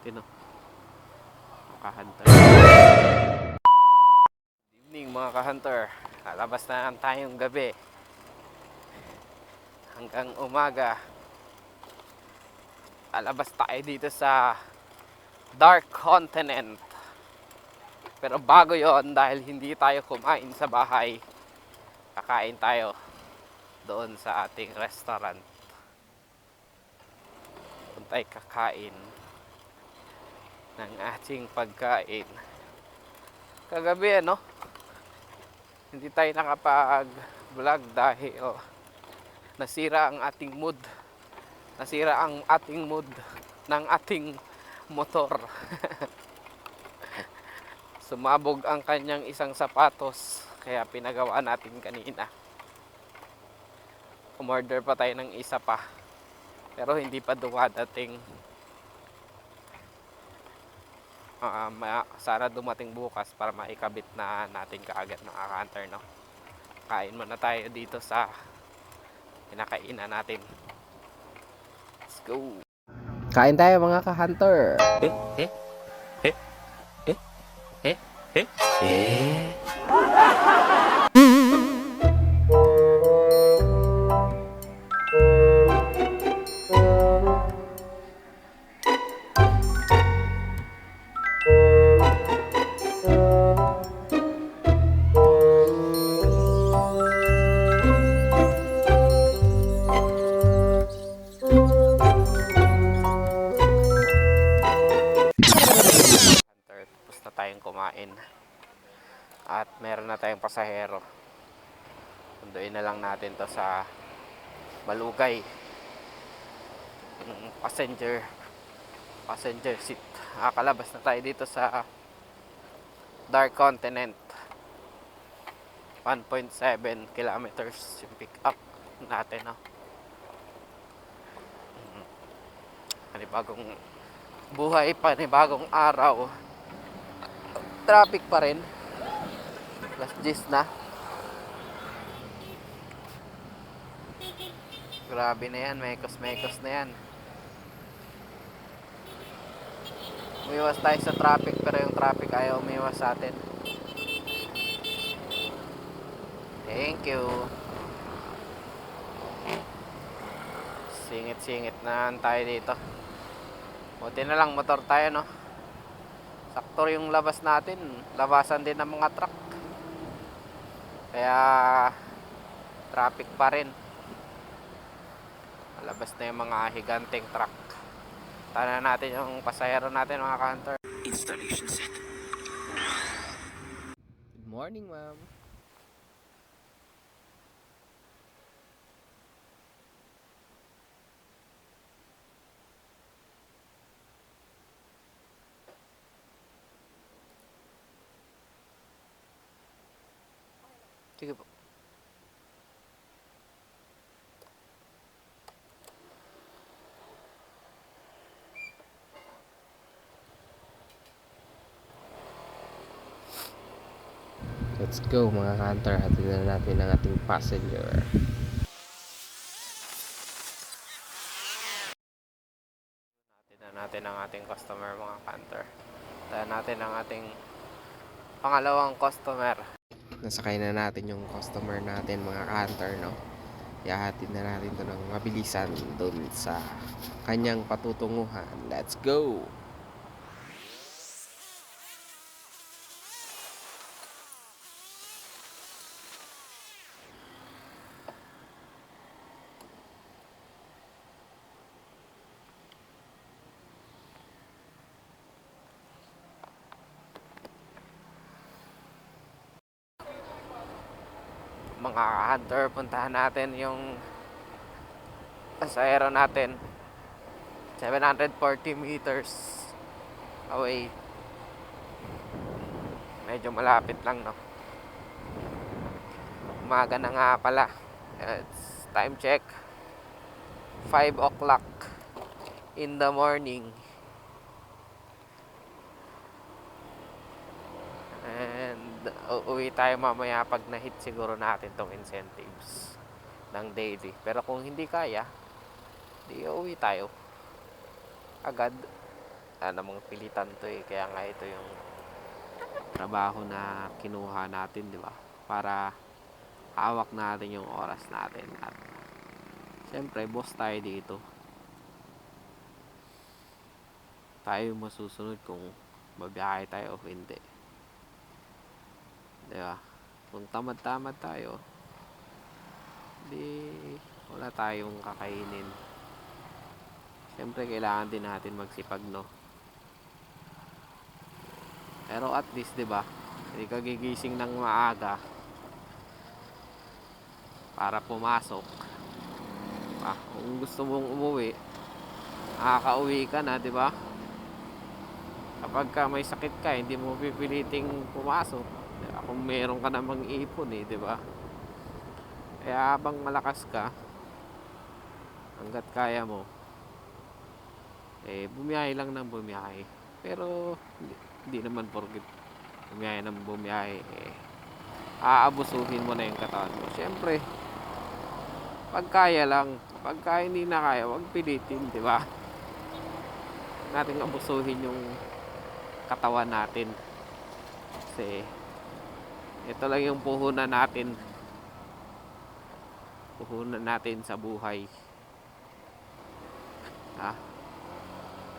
Tino, mga ka-hunter. Good evening mga ka-hunter. Lalabas na lang tayong gabi. Hanggang umaga. Lalabas tayo dito sa Dark Continent. Pero bago yon, dahil hindi tayo kumain sa bahay, kakain tayo doon sa ating restaurant. Doon tayo kakain ng ating pagkain. Kagabi hindi tayo nakapag-vlog dahil nasira ang ating mood. Nasira ang ating mood ng ating motor. Sumabog ang kanyang isang sapatos, kaya pinagawa natin kanina. Umorder pa tayo ng isa pa, pero hindi pa dumadating. Sana dumating bukas para maikabit na natin kaagad ng hunter, no? Kain muna tayo dito sa pinakainan natin. Let's go! Kain tayo mga ka-hunter! Eh? Tapos na tayong kumain at meron na tayong pasahero. Sunduin na lang natin to sa Malugay, passenger seat. Nakakalabas na tayo dito sa Dark Continent. 1.7 kilometers yung pick up natin, no? Panibagong buhay, panibagong araw. Traffic pa rin. Last 10 na. Grabe na yan, mekos na yan. Umiwas tayo sa traffic, pero yung traffic ayaw umiwas sa atin. Thank you. Singit na tayo dito. Buti na lang motor tayo, no? Sakto yung labas natin. Labasan din ng mga truck. Kaya traffic pa rin. Labas na yung mga higanteng truck. Tana natin yung pasahero natin, mga ka-hunter. Installation set. Good morning, ma'am. Sige po. Let's go mga ka-hunter. Hatid na natin ang ating passenger. Hatid na natin ang ating customer, mga ka-hunter. Hatid natin ang ating pangalawang customer. Nasakay na natin yung customer natin, mga ka-hunter, no? Ihahatid na natin ito ng mabilisan doon sa kanyang patutunguhan. Let's go! Mga hunter, puntahan natin yung pasahero natin. 740 meters away. Medyo malapit lang, no? Umaga na nga pala. It's time check 5 o'clock in the morning. And uuwi tayo mamaya pag na-hit siguro natin tong incentives ng daily. Pero kung hindi kaya, di uuwi tayo agad. namang pilitan to eh. Kaya nga ito yung trabaho na kinuha natin, di ba? Para hawak natin yung oras natin. At syempre, boss tayo dito. Tayo yung masusunod kung babiyahe tayo o hindi. Di ba? Kung tamad-tamad tayo, di wala tayong kakainin. Syempre, kailangan din natin magsipag, no? Pero at least, di ba? Hindi ka gigising ng maaga para pumasok. Kung gusto mong umuwi, nakakauwi ka na, di ba? Kapag ka may sakit ka, hindi mo pipiliting pumasok. Diba? Kung meron ka namang ipon eh, di ba? Kaya habang malakas ka, hanggat kaya mo, bumiyahe lang ng bumiyahe. Pero hindi naman porket bumiyahe ng bumiyahe, aabusuhin mo na yung katawan mo. Siyempre, pag kaya lang, pagka hindi na kaya, huwag pilitin, di ba? Nating abusuhin yung katawan natin. Kasi ito lang yung puhunan natin. Puhunan natin sa buhay.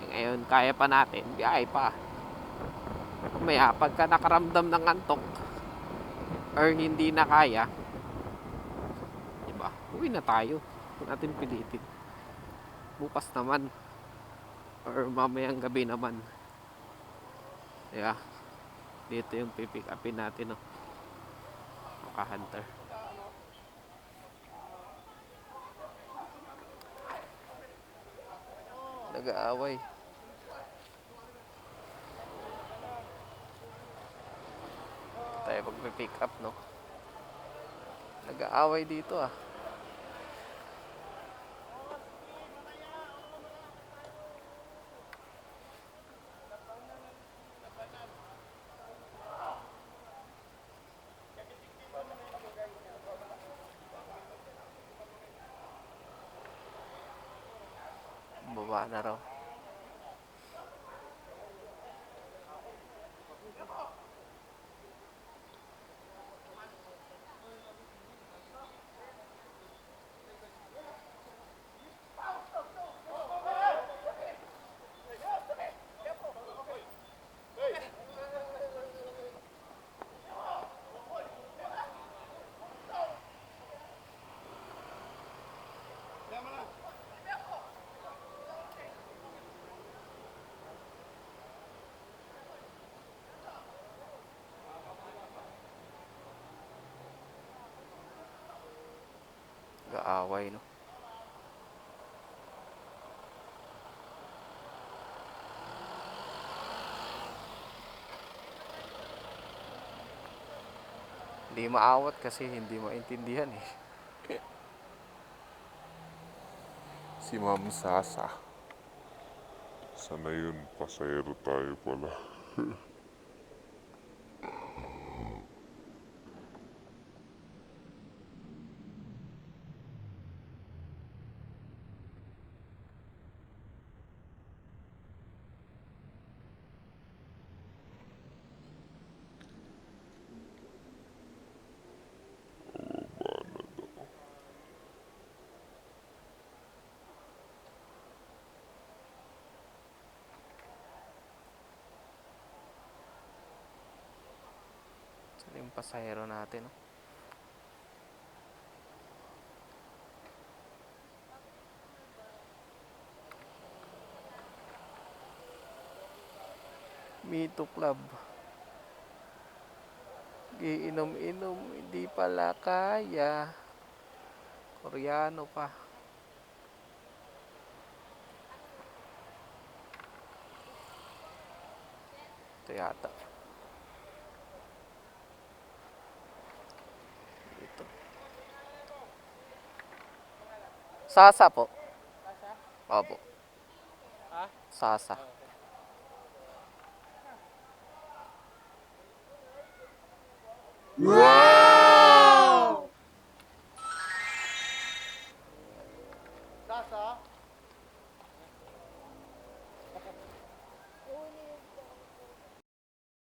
Ngayon, kaya pa natin, biyahe pa. Maya, pagka nakaramdam ng antok or hindi na kaya, diba? Uwi na tayo. Huwag natin pilitin. Bukas naman or mamayang gabi naman. Diba? Dito yung pipick upin natin, no? Hunter. Nag-aaway. Tayo pag-pick up, no? Nag-aaway dito, ah. Baba na raw. Nag-aaway, no? Hindi maawat kasi hindi maintindihan eh. Si Ma'am Sasa. Sana yun, pasayro tayo pala. Saan yung pasahero natin, no? Mito Club. Giinom-inom, hindi pala kaya. Koreano pa. Ito yata. Ito. Sasa po. Opo. Sasa.